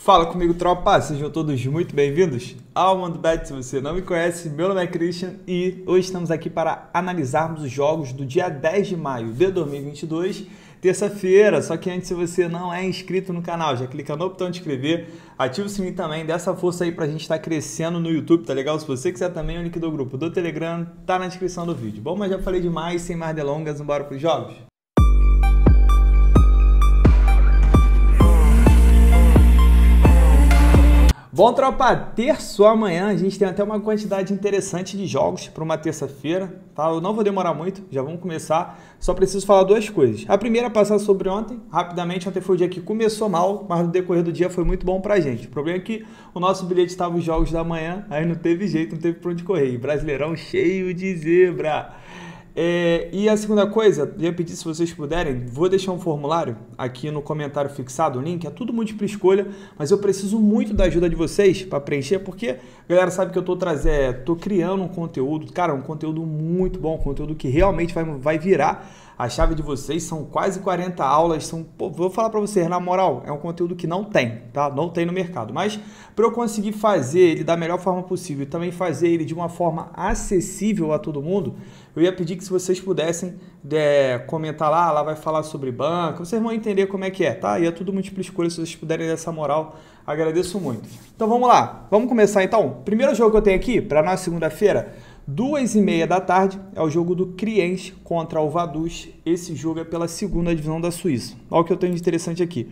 Fala comigo, tropa! Sejam todos muito bem-vindos ao Mundo Bet. Se você não me conhece, meu nome é Christian e hoje estamos aqui para analisarmos os jogos do dia 10 de maio de 2022, terça-feira. Só que antes, se você não é inscrito no canal, já clica no botão de inscrever, ativa o sininho também, dá essa força aí pra gente estar crescendo no YouTube, tá legal? Se você quiser também, o link do grupo do Telegram tá na descrição do vídeo. Bom, mas já falei demais, sem mais delongas, bora pros jogos? Bom, tropa, terça ou amanhã a gente tem até uma quantidade interessante de jogos para uma terça-feira, tá? Eu não vou demorar muito, já vamos começar, só preciso falar duas coisas. A primeira é passar sobre ontem, rapidamente. Ontem foi o dia que começou mal, mas no decorrer do dia foi muito bom pra gente. O problema é que o nosso bilhete estava os jogos da manhã, aí não teve jeito, não teve pra onde correr. Brasileirão cheio de zebra. E a segunda coisa, eu ia pedir, se vocês puderem, vou deixar um formulário aqui no comentário fixado, o link, é tudo múltipla escolha, mas eu preciso muito da ajuda de vocês para preencher, porque a galera sabe que eu tô criando um conteúdo, cara, um conteúdo muito bom, um conteúdo que realmente vai virar a chave de vocês. São quase 40 aulas, vou falar para vocês, na moral, é um conteúdo que não tem, tá? Não tem no mercado, mas para eu conseguir fazer ele da melhor forma possível e também fazer ele de uma forma acessível a todo mundo, eu ia pedir que, se vocês pudessem comentar lá vai falar sobre banco, vocês vão entender como é que é, tá? E é tudo múltipla escolha, se vocês puderem dar essa moral, agradeço muito. Então vamos lá, vamos começar então. Primeiro jogo que eu tenho aqui, para nossa segunda-feira, 2h30 da tarde, é o jogo do Kriens contra o Vaduz. Esse jogo é pela segunda divisão da Suíça. Olha o que eu tenho de interessante aqui.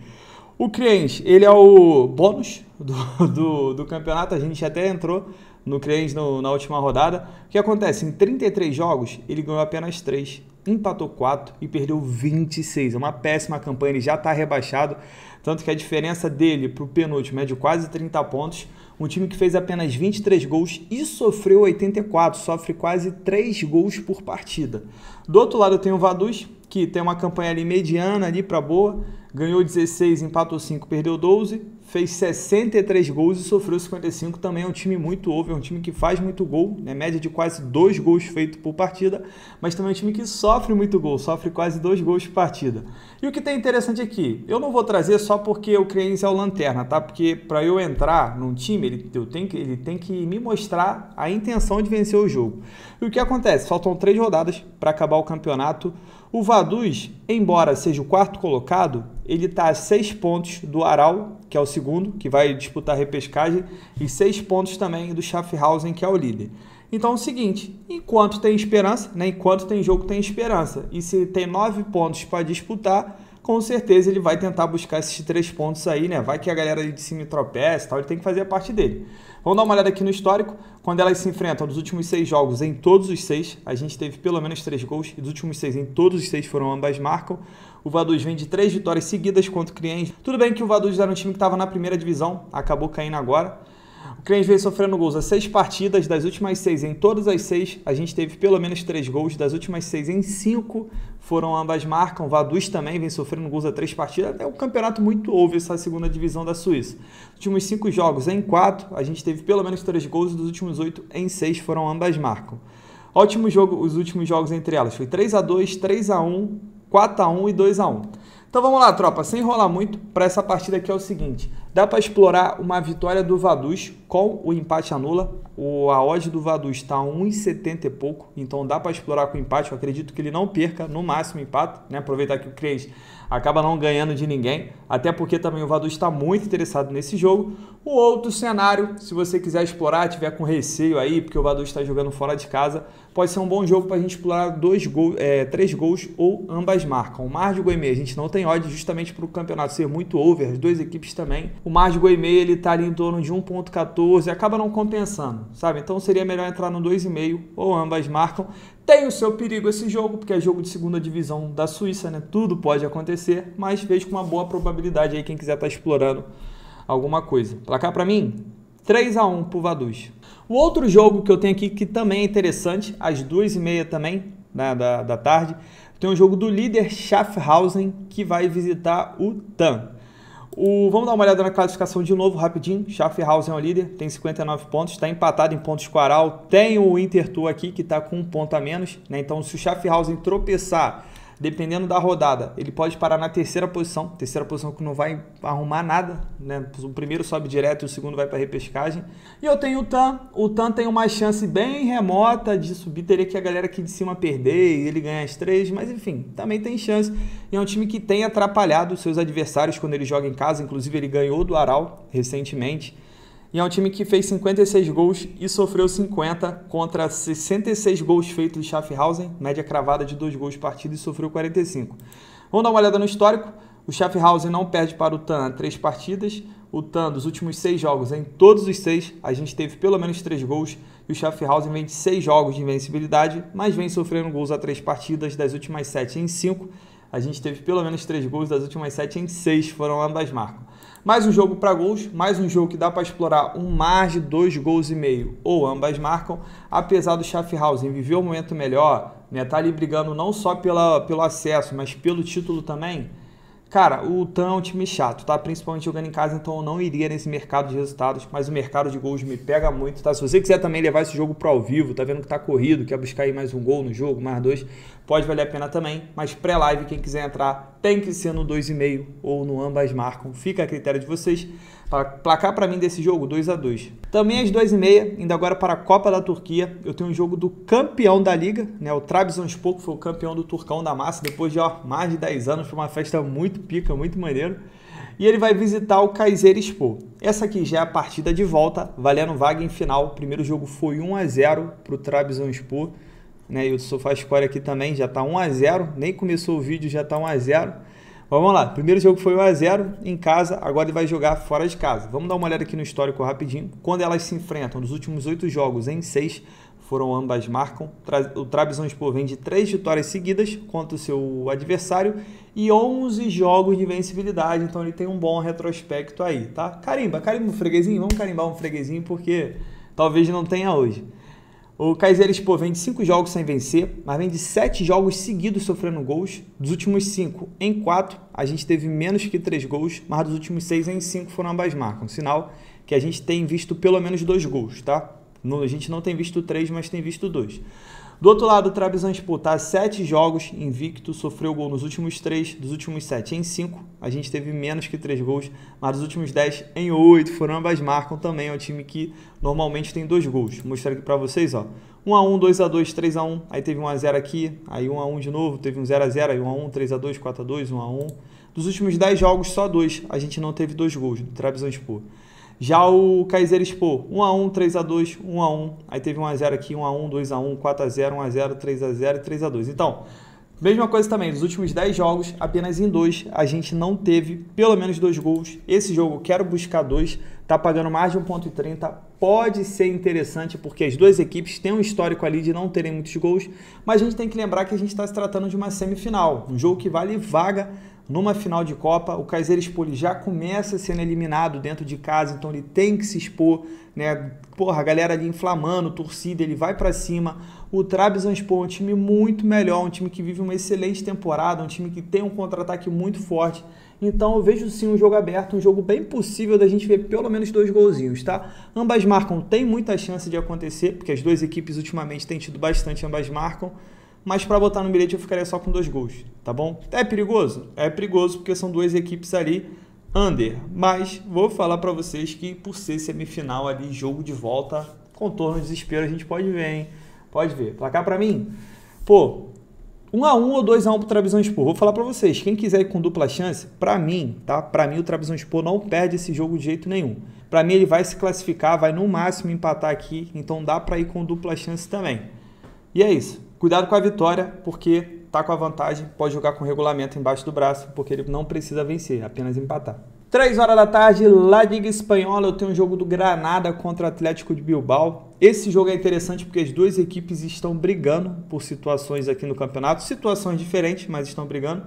O Kriens, ele é o bônus do campeonato, a gente até entrou no Kriens na última rodada. O que acontece? Em 33 jogos, ele ganhou apenas 3, empatou 4 e perdeu 26. É uma péssima campanha, ele já está rebaixado, tanto que a diferença dele para o penúltimo é de quase 30 pontos. Um time que fez apenas 23 gols e sofreu 84, sofre quase 3 gols por partida. Do outro lado tem o Vaduz, que tem uma campanha ali mediana ali para boa, ganhou 16, empatou 5, perdeu 12, fez 63 gols e sofreu 55, também é um time muito over, é um time que faz muito gol, né? Média de quase 2 gols feitos por partida, mas também é um time que sofre muito gol, sofre quase 2 gols por partida. E o que tem interessante aqui, eu não vou trazer só porque o Kriens é o lanterna, tá? Porque para eu entrar num time, ele tem que me mostrar a intenção de vencer o jogo. E o que acontece? Faltam 3 rodadas para acabar o campeonato. O Vaduz, embora seja o quarto colocado, ele está a 6 pontos do Aral, que é o segundo, que vai disputar a repescagem, e 6 pontos também do Schaffhausen, que é o líder. Então é o seguinte, enquanto tem esperança, né, enquanto tem jogo tem esperança, e se tem 9 pontos para disputar, com certeza ele vai tentar buscar esses 3 pontos aí, né? Vai que a galera de cima tropeça e tal, ele tem que fazer a parte dele. Vamos dar uma olhada aqui no histórico. Quando elas se enfrentam nos últimos 6 jogos, em todos os 6, a gente teve pelo menos 3 gols, e dos últimos 6, em todos os 6 foram ambas marcam. O Vaduz vem de 3 vitórias seguidas contra o Kriens. Tudo bem que o Vaduz era um time que estava na primeira divisão, acabou caindo agora. O Kriens veio sofrendo gols a 6 partidas, das últimas 6, em todas as 6, a gente teve pelo menos 3 gols, das últimas 6, em 5 foram ambas marcam. O Vaduz também vem sofrendo gols a 3 partidas, é um campeonato muito over essa segunda divisão da Suíça. Nos últimos 5 jogos, em 4, a gente teve pelo menos 3 gols, e dos últimos 8, em 6 foram ambas marcam. Os últimos jogos entre elas foi 3-2, 3-1, 4-1 e 2-1. Então vamos lá, tropa, sem enrolar muito, para essa partida aqui é o seguinte, dá para explorar uma vitória do Vaduz com o empate anula. A odd do Vaduz está a 1,70 e pouco, então dá para explorar com o empate. Eu acredito que ele não perca, no máximo empate, né? Aproveitar que o Kriens acaba não ganhando de ninguém, até porque também o Vaduz está muito interessado nesse jogo. O outro cenário, se você quiser explorar, tiver com receio aí, porque o Vaduz está jogando fora de casa, pode ser um bom jogo para a gente explorar 3 gols ou ambas marcam. O mar de gol e meio, a gente não tem odd justamente para o campeonato ser muito over, as duas equipes também. O mar de gol e meio, ele está ali em torno de 1,14, acaba não compensando, sabe? Então seria melhor entrar no 2,5 ou ambas marcam. Tem o seu perigo esse jogo, porque é jogo de segunda divisão da Suíça, né? Tudo pode acontecer, mas vejo com uma boa probabilidade aí quem quiser estar explorando alguma coisa. Placar para mim, 3-1 pro Vaduz. O outro jogo que eu tenho aqui, que também é interessante, às 2h30 também, né, da tarde, tem um jogo do líder Schaffhausen, que vai visitar o TAM. Vamos dar uma olhada na classificação de novo, rapidinho. Schaffhausen é o líder, tem 59 pontos, está empatado em pontos com o Aral. Tem o Intertour aqui, que está com 1 ponto a menos, né? Então, se o Schaffhausen tropeçar dependendo da rodada, ele pode parar na terceira posição que não vai arrumar nada, né? O primeiro sobe direto e o segundo vai para repescagem. E eu tenho o TAM tem uma chance bem remota de subir, teria que a galera aqui de cima perder e ele ganhar as 3, mas enfim, também tem chance. E é um time que tem atrapalhado os seus adversários quando ele joga em casa, inclusive ele ganhou do Aral recentemente. E é um time que fez 56 gols e sofreu 50 contra 66 gols feitos de Schaffhausen, média cravada de 2 gols por partida, e sofreu 45. Vamos dar uma olhada no histórico. O Schaffhausen não perde para o TAM há 3 partidas. O TAM, dos últimos 6 jogos, em todos os 6, a gente teve pelo menos 3 gols. E o Schaffhausen vem de 6 jogos de invencibilidade, mas vem sofrendo gols a 3 partidas. Das últimas 7 em 5, a gente teve pelo menos 3 gols. Das últimas 7 em 6 foram ambas marcam. Mais um jogo para gols, mais um jogo que dá para explorar um mar de 2 gols e meio ou ambas marcam, apesar do Schaffhausen viver um momento melhor, né, tá ali brigando não só pelo acesso, mas pelo título também. Cara, o TAM é um time chato, tá? Principalmente jogando em casa, então eu não iria nesse mercado de resultados, mas o mercado de gols me pega muito, tá? Se você quiser também levar esse jogo pro ao vivo, tá vendo que tá corrido, quer buscar aí mais um gol no jogo, mais 2, pode valer a pena também, mas pré-live, quem quiser entrar, tem que ser no 2,5 ou no ambas marcam, fica a critério de vocês. Placar para mim desse jogo, 2-2. Também às 2h30, indo agora para a Copa da Turquia, eu tenho um jogo do campeão da liga, né? O Trabzonspor, que foi o campeão do Turcão da Massa, depois de mais de 10 anos, foi uma festa muito pica, muito maneiro. E ele vai visitar o Kayserispor. Essa aqui já é a partida de volta, valendo vaga em final. O primeiro jogo foi 1-0 para o Trabzonspor, né? E o SofaScore aqui também já está 1-0, nem começou o vídeo, já está 1-0. Vamos lá, primeiro jogo foi 1-0 em casa, agora ele vai jogar fora de casa. Vamos dar uma olhada aqui no histórico rapidinho. Quando elas se enfrentam, nos últimos 8 jogos, em 6 foram ambas marcam. O Trabzonspor vem de 3 vitórias seguidas contra o seu adversário e 11 jogos de vencibilidade, então ele tem um bom retrospecto aí, tá? Carimba um freguesinho, vamos carimbar um freguesinho porque talvez não tenha hoje. O Kayserispor vem de 5 jogos sem vencer, mas vem de 7 jogos seguidos sofrendo gols. Dos últimos 5 em 4, a gente teve menos que 3 gols, mas dos últimos 6 em 5 foram ambas marcam. Sinal que a gente tem visto pelo menos 2 gols, tá? A gente não tem visto 3, mas tem visto 2. Do outro lado, o Trabzonspor está 7 jogos invicto, sofreu gol nos últimos 3, dos últimos 7 em 5. A gente teve menos que 3 gols, mas dos últimos 10 em 8 foram ambas marcam também. É um time que normalmente tem 2 gols. Vou mostrar aqui para vocês, ó. 1-1, 2-2, 3-1, aí teve 1-0 aqui, aí 1-1 de novo, teve um 0-0, aí 1-1, 3-2, 4-2, 1-1. Dos últimos 10 jogos, só 2, a gente não teve 2 gols do Trabzonspor. Já o Kayserispor, 1-1, 3-2, 1-1, aí teve 1-0 aqui, 1-1, 2-1, 4-0, 1-0, 3-0 e 3-2. Então, mesma coisa também, dos últimos 10 jogos, apenas em 2 a gente não teve pelo menos 2 gols. Esse jogo, quero buscar 2, tá pagando mais de 1,30, pode ser interessante porque as duas equipes têm um histórico ali de não terem muitos gols, mas a gente tem que lembrar que a gente está se tratando de uma semifinal, um jogo que vale vaga numa final de Copa. O Kayserispor já começa sendo eliminado dentro de casa, então ele tem que se expor, né? Porra, a galera ali inflamando, torcida, ele vai para cima. O Trabzonspor é um time muito melhor, um time que vive uma excelente temporada, um time que tem um contra-ataque muito forte. Então eu vejo sim um jogo aberto, um jogo bem possível da gente ver pelo menos 2 golzinhos, tá? Ambas marcam, tem muita chance de acontecer, porque as duas equipes ultimamente têm tido bastante ambas marcam. Mas para botar no bilhete eu ficaria só com 2 gols, tá bom? É perigoso? É perigoso porque são duas equipes ali under. Mas vou falar para vocês que por ser semifinal ali, jogo de volta, contorno de desespero, a gente pode ver, hein? Pode ver. Placar para mim? Pô, 1-1 ou 2-1 pro Trabzonspor. Vou falar para vocês, quem quiser ir com dupla chance, para mim, tá? Para mim o Trabzonspor não perde esse jogo de jeito nenhum. Para mim ele vai se classificar, vai no máximo empatar aqui, então dá para ir com dupla chance também. E é isso. Cuidado com a vitória, porque tá com a vantagem, pode jogar com o regulamento embaixo do braço, porque ele não precisa vencer, apenas empatar. 3 horas da tarde, La Liga Espanhola, eu tenho um jogo do Granada contra o Atlético de Bilbao. Esse jogo é interessante porque as duas equipes estão brigando por situações aqui no campeonato, situações diferentes, mas estão brigando.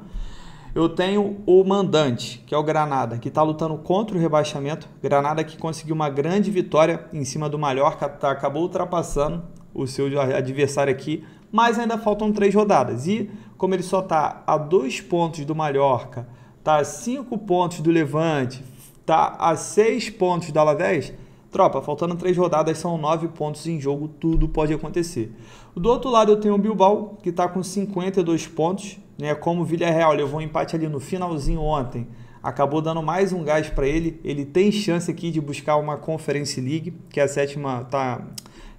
Eu tenho o mandante, que é o Granada, que está lutando contra o rebaixamento. Granada que conseguiu uma grande vitória em cima do Mallorca, acabou ultrapassando o seu adversário aqui, mas ainda faltam 3 rodadas. E como ele só está a 2 pontos do Mallorca, está a 5 pontos do Levante, está a 6 pontos do Alavés, Tropa, faltando 3 rodadas, são 9 pontos em jogo, tudo pode acontecer. Do outro lado eu tenho o Bilbao, que está com 52 pontos, né? Como o Villarreal levou um empate ali no finalzinho ontem, acabou dando mais um gás para ele. Ele tem chance aqui de buscar uma Conference League, que é a sétima,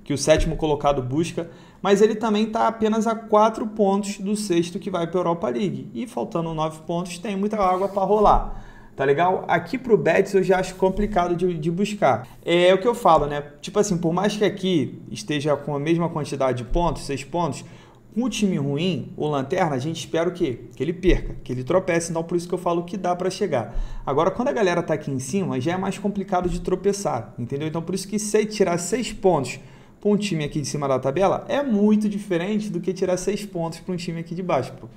que o sétimo colocado busca, mas ele também está apenas a 4 pontos do sexto que vai para a Europa League. E faltando 9 pontos, tem muita água para rolar. Tá legal? Aqui pro Betis eu já acho complicado de buscar. É o que eu falo, né? Tipo assim, por mais que aqui esteja com a mesma quantidade de pontos, 6 pontos, com o time ruim, o Lanterna, a gente espera o quê? Que ele perca, que ele tropece. Então por isso que eu falo que dá para chegar. Agora, quando a galera tá aqui em cima, já é mais complicado de tropeçar, entendeu? Então por isso que se tirar 6 pontos para um time aqui de cima da tabela, é muito diferente do que tirar 6 pontos para um time aqui de baixo, pô.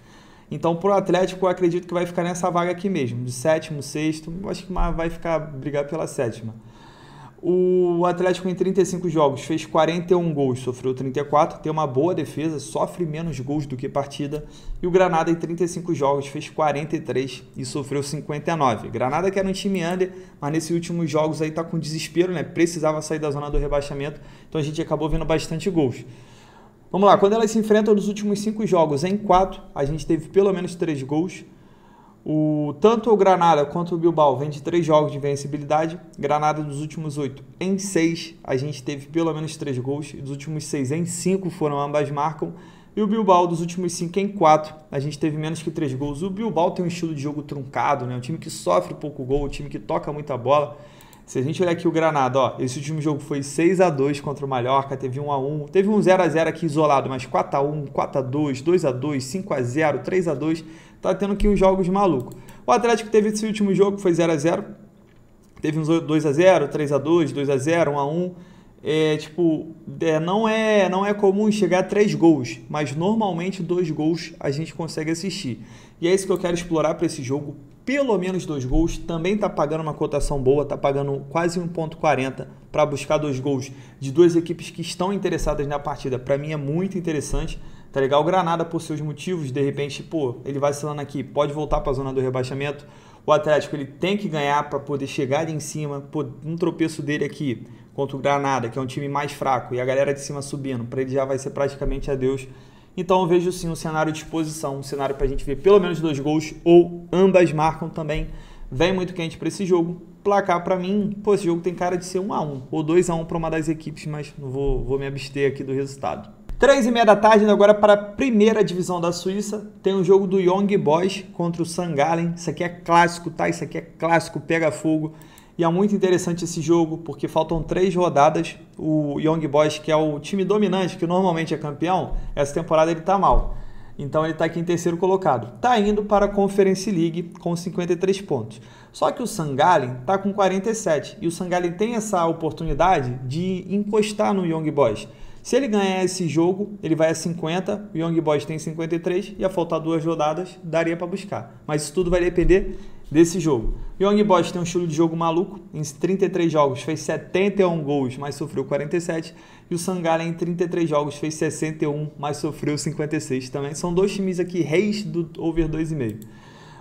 Então, para o Atlético, eu acredito que vai ficar nessa vaga aqui mesmo, de sétimo, sexto, eu acho que vai ficar brigar pela sétima. O Atlético em 35 jogos fez 41 gols, sofreu 34, tem uma boa defesa, sofre menos gols do que partida. E o Granada em 35 jogos fez 43 e sofreu 59. Granada que era um time under, mas nesses últimos jogos aí tá com desespero, né? Precisava sair da zona do rebaixamento, então a gente acabou vendo bastante gols. Vamos lá, quando elas se enfrentam nos últimos 5 jogos, em 4, a gente teve pelo menos 3 gols. Tanto o Granada quanto o Bilbao vem de 3 jogos de invencibilidade. Granada dos últimos 8, em 6, a gente teve pelo menos 3 gols. E dos últimos 6, em 5, foram ambas marcam. E o Bilbao dos últimos 5, em 4, a gente teve menos que 3 gols. O Bilbao tem um estilo de jogo truncado, né? Um time que sofre pouco gol, um time que toca muita bola. Se a gente olhar aqui o Granada, ó, esse último jogo foi 6-2 contra o Mallorca, teve 1-1, teve um 0-0 aqui isolado, mas 4-1, 4-2, 2-2, 5-0, 3-2, tá tendo aqui uns jogos malucos. O Atlético teve esse último jogo, que foi 0-0, teve uns 2-0, 3-2, 2-0, 1-1, não é comum chegar a 3 gols, mas normalmente 2 gols a gente consegue assistir. E é isso que eu quero explorar para esse jogo. Pelo menos 2 gols, também está pagando uma cotação boa, está pagando quase 1,40 para buscar 2 gols de 2 equipes que estão interessadas na partida. Para mim é muito interessante, tá legal? O Granada, por seus motivos, de repente, ele vai vacilando aqui, pode voltar para a zona do rebaixamento. O Atlético ele tem que ganhar para poder chegar ali em cima. Um tropeço dele aqui contra o Granada, que é um time mais fraco, e a galera de cima subindo, para ele já vai ser praticamente adeus. Então eu vejo sim um cenário de exposição, um cenário para a gente ver pelo menos 2 gols ou ambas marcam também. Vem muito quente para esse jogo. Placar para mim, esse jogo tem cara de ser 1-1 ou 2-1 para uma das equipes, mas não vou me abster aqui do resultado. 3h30 da tarde, agora para a primeira divisão da Suíça, tem o jogo do Young Boys contra o St. Gallen. Isso aqui é clássico, tá? Isso aqui é clássico, pega fogo. E é muito interessante esse jogo, porque faltam 3 rodadas. O Young Boys, que é o time dominante, que normalmente é campeão, essa temporada ele tá mal. Então ele está aqui em terceiro colocado. Está indo para a Conference League com 53 pontos. Só que o St. Gallen está com 47. E o St. Gallen tem essa oportunidade de encostar no Young Boys. Se ele ganhar esse jogo, ele vai a 50, o Young Boys tem 53, ia faltar 2 rodadas, daria para buscar. Mas isso tudo vai depender desse jogo. O Young Boys tem um estilo de jogo maluco, em 33 jogos fez 71 gols, mas sofreu 47, e o St. Gallen em 33 jogos fez 61, mas sofreu 56 também. São 2 times aqui, reis do over 2,5.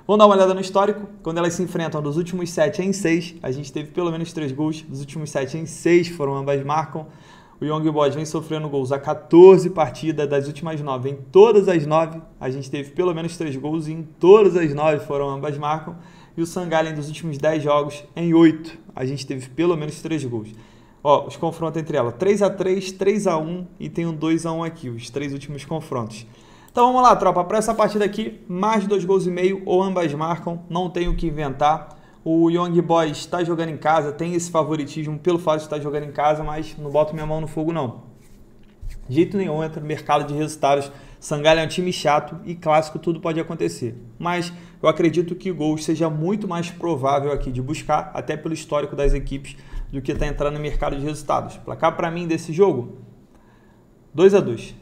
Vamos dar uma olhada no histórico. Quando elas se enfrentam dos últimos 7 em 6, a gente teve pelo menos 3 gols, dos últimos 7 em 6 foram ambas marcam. O Young Boys vem sofrendo gols a 14 partidas, das últimas 9. Em todas as 9, a gente teve pelo menos 3 gols e em todas as 9 foram ambas marcam. E o St. Gallen dos últimos 10 jogos, em 8, a gente teve pelo menos 3 gols. Ó, os confrontos entre elas, 3-3, 3-1 e tem um 2-1 aqui, os 3 últimos confrontos. Então vamos lá, tropa, para essa partida aqui, mais de 2 gols e meio ou ambas marcam, não tem o que inventar. O Young Boys está jogando em casa, tem esse favoritismo pelo fato de estar jogando em casa, mas não boto minha mão no fogo não. De jeito nenhum, entra no mercado de resultados. St. Gallen é um time chato e clássico, tudo pode acontecer. Mas eu acredito que o gol seja muito mais provável aqui de buscar, até pelo histórico das equipes, do que está entrando no mercado de resultados. Placar para mim desse jogo, 2-2.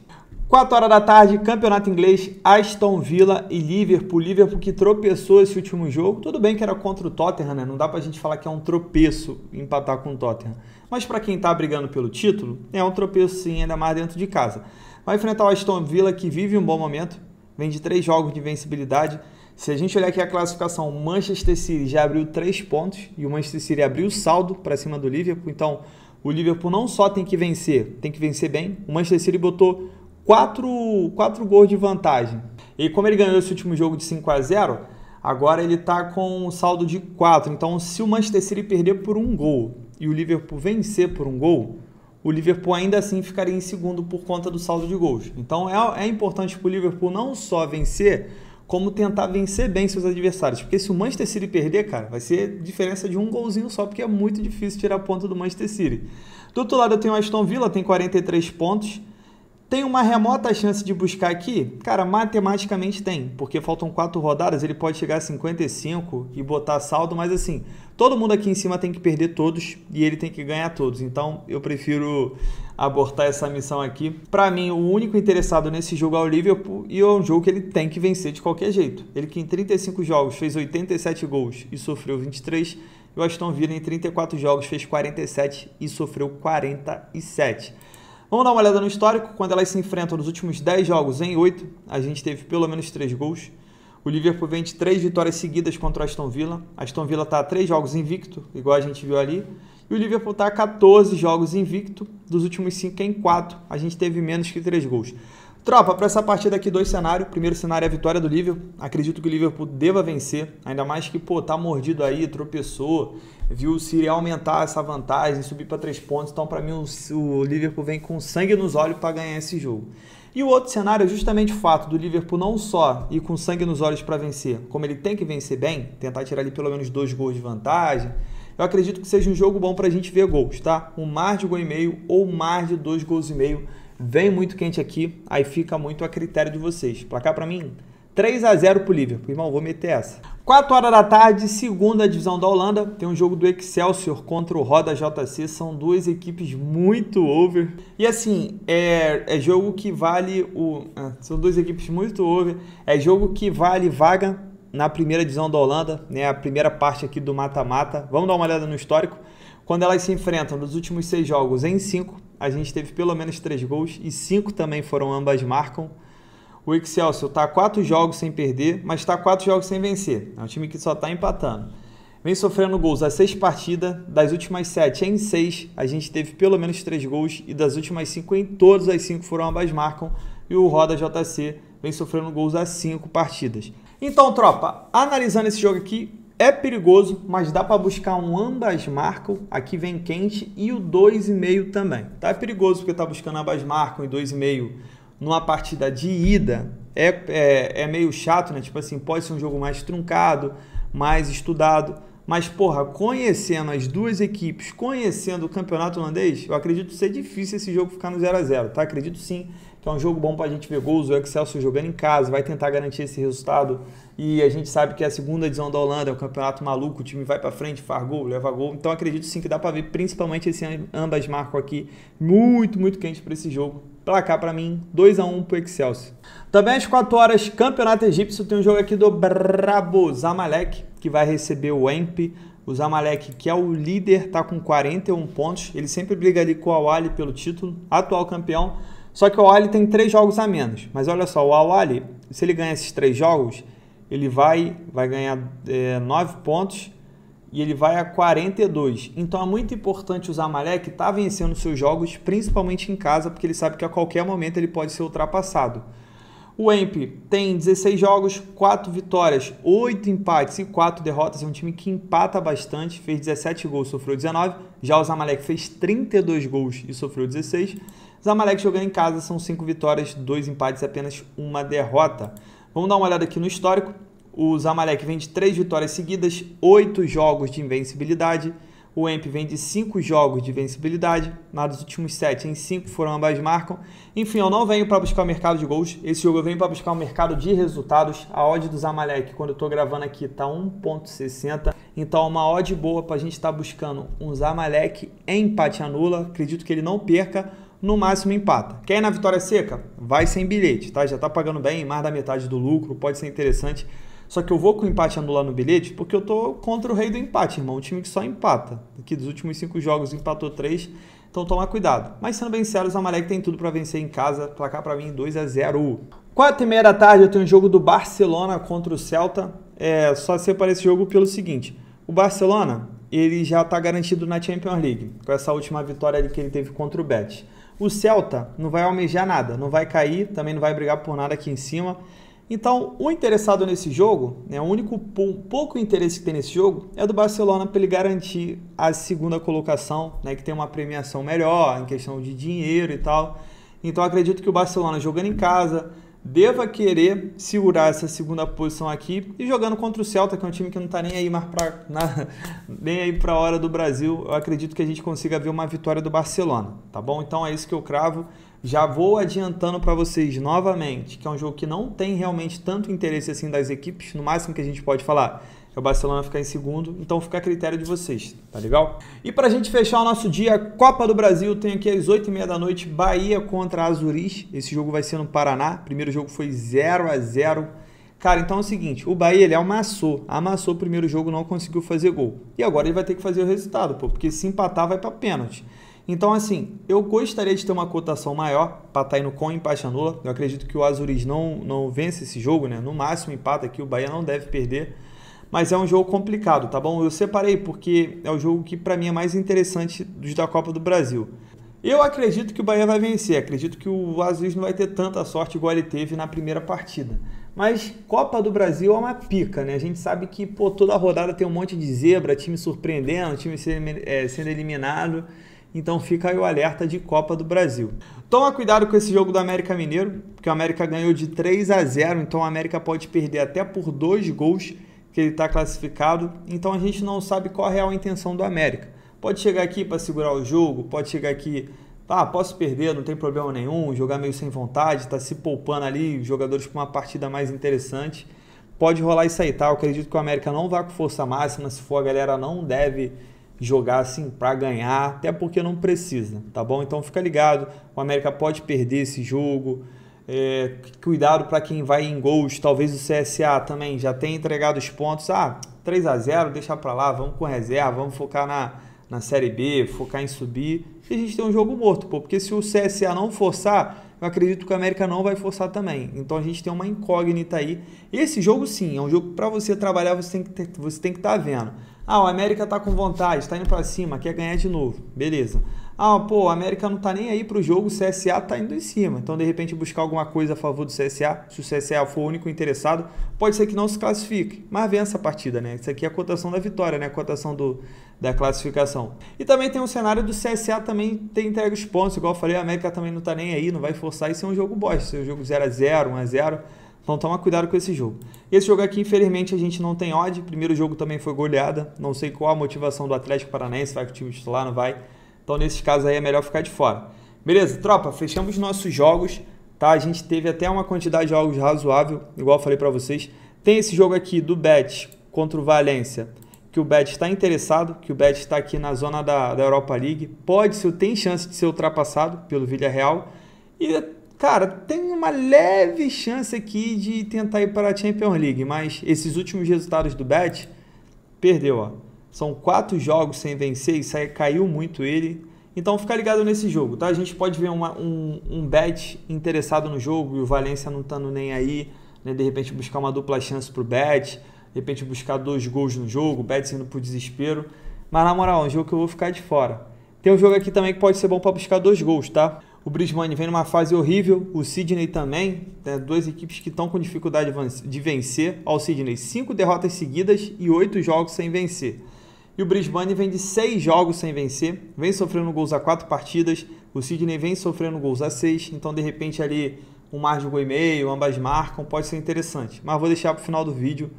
4 horas da tarde, campeonato inglês, Aston Villa e Liverpool. Liverpool que tropeçou esse último jogo. Tudo bem que era contra o Tottenham, né? Não dá pra gente falar que é um tropeço empatar com o Tottenham. Mas para quem tá brigando pelo título, é um tropeço sim, ainda mais dentro de casa. Vai enfrentar o Aston Villa que vive um bom momento. Vem de 3 jogos de invencibilidade. Se a gente olhar aqui a classificação, o Manchester City já abriu 3 pontos e o Manchester City abriu saldo para cima do Liverpool. Então, o Liverpool não só tem que vencer bem. O Manchester City botou 4 gols de vantagem. E como ele ganhou esse último jogo de 5-0, agora ele está com um saldo de 4. Então, se o Manchester City perder por um gol e o Liverpool vencer por um gol, o Liverpool ainda assim ficaria em segundo por conta do saldo de gols. Então, é importante para o Liverpool não só vencer, como tentar vencer bem seus adversários. Porque se o Manchester City perder, cara, vai ser diferença de um golzinho só, porque é muito difícil tirar ponto do Manchester City. Do outro lado eu tenho o Aston Villa, tem 43 pontos. Tem uma remota chance de buscar aqui? Cara, matematicamente tem, porque faltam 4 rodadas, ele pode chegar a 55 e botar saldo, mas assim, todo mundo aqui em cima tem que perder todos e ele tem que ganhar todos. Então eu prefiro abortar essa missão aqui. Para mim, o único interessado nesse jogo é o Liverpool e é um jogo que ele tem que vencer de qualquer jeito. Ele que em 35 jogos fez 87 gols e sofreu 23, e o Aston Villa em 34 jogos fez 47 e sofreu 47. Vamos dar uma olhada no histórico. Quando elas se enfrentam nos últimos 10 jogos, em 8, a gente teve pelo menos 3 gols. O Liverpool vem de 3 vitórias seguidas contra o Aston Villa. A Aston Villa está a 3 jogos invicto, igual a gente viu ali. E o Liverpool está a 14 jogos invicto. Dos últimos 5 em 4, a gente teve menos que 3 gols. Tropa, para essa partida aqui, 2 cenários. Primeiro cenário é a vitória do Liverpool. Acredito que o Liverpool deva vencer, ainda mais que, tá mordido aí, tropeçou, viu o City aumentar essa vantagem, subir para 3 pontos. Então, para mim, o Liverpool vem com sangue nos olhos para ganhar esse jogo. E o outro cenário é justamente o fato do Liverpool não só ir com sangue nos olhos para vencer, como ele tem que vencer bem, tentar tirar ali pelo menos 2 gols de vantagem. Eu acredito que seja um jogo bom para a gente ver gols, tá? Um mais de 1,5 gol ou mais de 2 gols e meio. Vem muito quente aqui, aí fica muito a critério de vocês. Placar para mim, 3-0 pro Liverpool. Irmão, vou meter essa. 4 horas da tarde, segunda divisão da Holanda. Tem um jogo do Excelsior contra o Roda JC. São 2 equipes muito over. E assim, é jogo que vale são 2 equipes muito over. É jogo que vale vaga na primeira divisão da Holanda, né? A primeira parte aqui do mata-mata. Vamos dar uma olhada no histórico. Quando elas se enfrentam nos últimos 6 jogos, em 5, a gente teve pelo menos 3 gols e 5 também foram ambas marcam. O Excelsior está 4 jogos sem perder, mas está 4 jogos sem vencer. É um time que só está empatando. Vem sofrendo gols há 6 partidas, das últimas 7 em 6, a gente teve pelo menos 3 gols e das últimas 5 em todas as 5 foram ambas marcam. E o Roda JC vem sofrendo gols há 5 partidas. Então, tropa, analisando esse jogo aqui, é perigoso, mas dá para buscar um ambas marcam, aqui vem quente, e o 2,5 também. Tá? É perigoso porque tá buscando ambas marcam e 2,5 numa partida de ida. É meio chato, né? Tipo assim, pode ser um jogo mais truncado, mais estudado. Mas, conhecendo as 2 equipes, conhecendo o campeonato holandês, eu acredito ser difícil esse jogo ficar no 0-0, tá? Acredito sim que é um jogo bom pra gente ver gols. O Excelsior jogando em casa, vai tentar garantir esse resultado. E a gente sabe que a segunda divisão da Holanda é um campeonato maluco, o time vai pra frente, faz gol, leva gol. Então acredito sim que dá pra ver, principalmente esse ambas marcam aqui, muito, muito quente pra esse jogo. Placar para mim, 2-1 pro Excelsior. Também às 4 horas, Campeonato Egípcio, tem um jogo aqui do Brabo Zamalek, que vai receber o EMP. O Zamalek, que é o líder, tá com 41 pontos. Ele sempre briga ali com o Al-Ahly pelo título, atual campeão. Só que o Al-Ahly tem 3 jogos a menos. Mas olha só, o Al-Ahly, se ele ganhar esses 3 jogos, ele vai ganhar 9 pontos. E ele vai a 42. Então é muito importante o Zamalek estar vencendo seus jogos, principalmente em casa, porque ele sabe que a qualquer momento ele pode ser ultrapassado. O EMP tem 16 jogos, 4 vitórias, 8 empates e 4 derrotas. É um time que empata bastante, fez 17 gols, sofreu 19. Já o Zamalek fez 32 gols e sofreu 16. Zamalek jogando em casa são 5 vitórias, 2 empates e apenas 1 derrota. Vamos dar uma olhada aqui no histórico. O Zamalek vem de 3 vitórias seguidas, 8 jogos de invencibilidade. O EMP vem de 5 jogos de invencibilidade. Nos últimos 7, em 5 foram ambas marcam. Enfim, eu não venho para buscar o mercado de gols. Esse jogo eu venho para buscar o mercado de resultados. A odd do Zamalek, quando eu estou gravando aqui, está 1,60. Então, é uma odd boa para a gente estar buscando um Zamalek em empate anula. Acredito que ele não perca. No máximo empata. Quer ir na vitória seca? Vai sem bilhete, tá? Já está pagando bem, mais da metade do lucro. Pode ser interessante. Só que eu vou com o empate anular no bilhete porque eu tô contra o rei do empate, irmão. Um time que só empata. Aqui dos últimos 5 jogos empatou 3. Então toma cuidado. Mas sendo bem sério, o Zamalek tem tudo para vencer em casa. Placar para mim 2-0. 4h30 da tarde eu tenho um jogo do Barcelona contra o Celta. Só separei esse jogo pelo seguinte. O Barcelona, ele já está garantido na Champions League, com essa última vitória ali que ele teve contra o Betis. O Celta não vai almejar nada, não vai cair, também não vai brigar por nada aqui em cima. Então, o interessado nesse jogo, né, o único pouco interesse que tem nesse jogo é do Barcelona para ele garantir a segunda colocação, né, que tem uma premiação melhor em questão de dinheiro e tal. Então, acredito que o Barcelona jogando em casa deva querer segurar essa segunda posição aqui e jogando contra o Celta, que é um time que não está nem aí mais para a hora do Brasil. Eu acredito que a gente consiga ver uma vitória do Barcelona, tá bom? Então é isso que eu cravo. Já vou adiantando para vocês novamente que é um jogo que não tem realmente tanto interesse assim das equipes. No máximo que a gente pode falar é o Barcelona ficar em segundo, então fica a critério de vocês, tá legal? E pra gente fechar o nosso dia, Copa do Brasil, tem aqui às 8h30 da noite, Bahia contra Azuris. Esse jogo vai ser no Paraná, primeiro jogo foi 0-0. Cara, então é o seguinte, o Bahia ele amassou o primeiro jogo, não conseguiu fazer gol. E agora ele vai ter que fazer o resultado, pô, porque se empatar vai pra pênalti. Então assim, eu gostaria de ter uma cotação maior para estar indo com empate anula. Eu acredito que o Azuris não vence esse jogo, né? No máximo empata aqui, o Bahia não deve perder. Mas é um jogo complicado, tá bom? Eu separei porque é o jogo que para mim é mais interessante dos da Copa do Brasil. Eu acredito que o Bahia vai vencer, acredito que o Azuis não vai ter tanta sorte igual ele teve na primeira partida. Mas Copa do Brasil é uma pica, né? A gente sabe que pô, toda rodada tem um monte de zebra, time surpreendendo, time sendo eliminado. Então fica aí o alerta de Copa do Brasil. Toma cuidado com esse jogo do América Mineiro, porque o América ganhou de 3-0, então o América pode perder até por 2 gols, que ele está classificado, então a gente não sabe qual a real intenção do América. Pode chegar aqui para segurar o jogo, pode chegar aqui, posso perder, não tem problema nenhum, jogar meio sem vontade, está se poupando ali, jogadores com uma partida mais interessante. Pode rolar isso aí, tá? Eu acredito que o América não vai com força máxima, se for a galera não deve jogar assim para ganhar, até porque não precisa, tá bom? Então fica ligado, o América pode perder esse jogo. Cuidado para quem vai em gols, talvez o CSA também já tenha entregado os pontos, 3-0, deixa para lá, vamos com reserva, vamos focar na Série B, focar em subir, e a gente tem um jogo morto, pô, porque se o CSA não forçar, eu acredito que o América não vai forçar também, então a gente tem uma incógnita aí. Esse jogo sim, é um jogo para você trabalhar, você tem que estar vendo, o América tá com vontade, está indo para cima, quer ganhar de novo, beleza. O América não tá nem aí pro jogo, o CSA tá indo em cima. Então, de repente, buscar alguma coisa a favor do CSA. Se o CSA for o único interessado, pode ser que não se classifique. Mas vença a partida, né? Isso aqui é a cotação da vitória, né? A cotação da classificação. E também tem o cenário do CSA também ter entregue os pontos. Igual eu falei, a América também não tá nem aí, não vai forçar. Isso é um jogo bosta. Isso é um jogo 0-0, 1-0. Então, toma cuidado com esse jogo. Esse jogo aqui, infelizmente, a gente não tem odd. O primeiro jogo também foi goleada. Não sei qual a motivação do Atlético Paranaense. Vai que o time titular, não vai. Então, nesses casos aí, é melhor ficar de fora. Beleza, tropa? Fechamos nossos jogos, tá? A gente teve até uma quantidade de jogos razoável, igual eu falei para vocês. Tem esse jogo aqui do Betis contra o Valência, que o Betis está interessado, que o Betis está aqui na zona da Europa League. Tem chance de ser ultrapassado pelo Villarreal. E, cara, tem uma leve chance aqui de tentar ir para a Champions League, mas esses últimos resultados do Betis, perdeu, ó. São 4 jogos sem vencer, isso aí caiu muito ele. Então fica ligado nesse jogo, tá? A gente pode ver um bet interessado no jogo e o Valência não estando nem aí, né? De repente buscar uma dupla chance pro bet, de repente buscar 2 gols no jogo, o bet indo pro desespero. Mas na moral, é um jogo que eu vou ficar de fora. Tem um jogo aqui também que pode ser bom para buscar 2 gols, tá? O Brisbane vem numa fase horrível, o Sydney também, né? 2 equipes que estão com dificuldade de vencer. Ó, o Sydney, 5 derrotas seguidas e 8 jogos sem vencer. E o Brisbane vem de 6 jogos sem vencer, vem sofrendo gols a 4 partidas, o Sydney vem sofrendo gols a 6, então de repente ali um mar de gol e meio, ambas marcam, pode ser interessante. Mas vou deixar para o final do vídeo,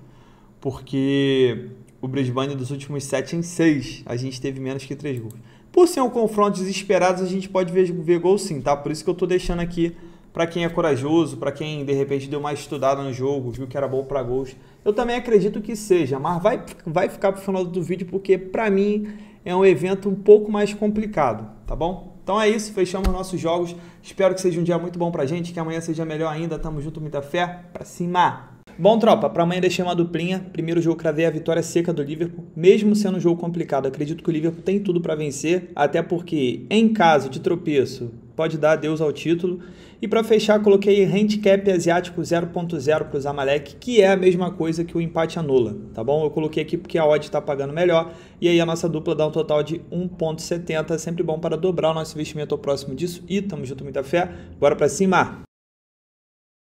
porque o Brisbane dos últimos 7 em 6, a gente teve menos que 3 gols. Por ser um confronto desesperado, a gente pode ver gol sim, tá? Por isso que eu estou deixando aqui para quem é corajoso, para quem de repente deu mais estudada no jogo, viu que era bom para gols. Eu também acredito que seja, mas vai ficar para o final do vídeo porque para mim é um evento um pouco mais complicado, tá bom? Então é isso, fechamos nossos jogos. Espero que seja um dia muito bom pra gente, que amanhã seja melhor ainda. Tamo junto, muita fé, pra cima! Bom, tropa, para amanhã deixei uma duplinha. Primeiro jogo cravei a vitória seca do Liverpool, mesmo sendo um jogo complicado. Acredito que o Liverpool tem tudo para vencer, até porque em caso de tropeço pode dar adeus ao título. E para fechar, coloquei handicap asiático 0.0 para o Zamalek, que é a mesma coisa que o empate anula, tá bom? Eu coloquei aqui porque a odd está pagando melhor, e aí a nossa dupla dá um total de 1.70, sempre bom para dobrar o nosso investimento ao próximo disso, e tamo junto, muita fé, bora para cima!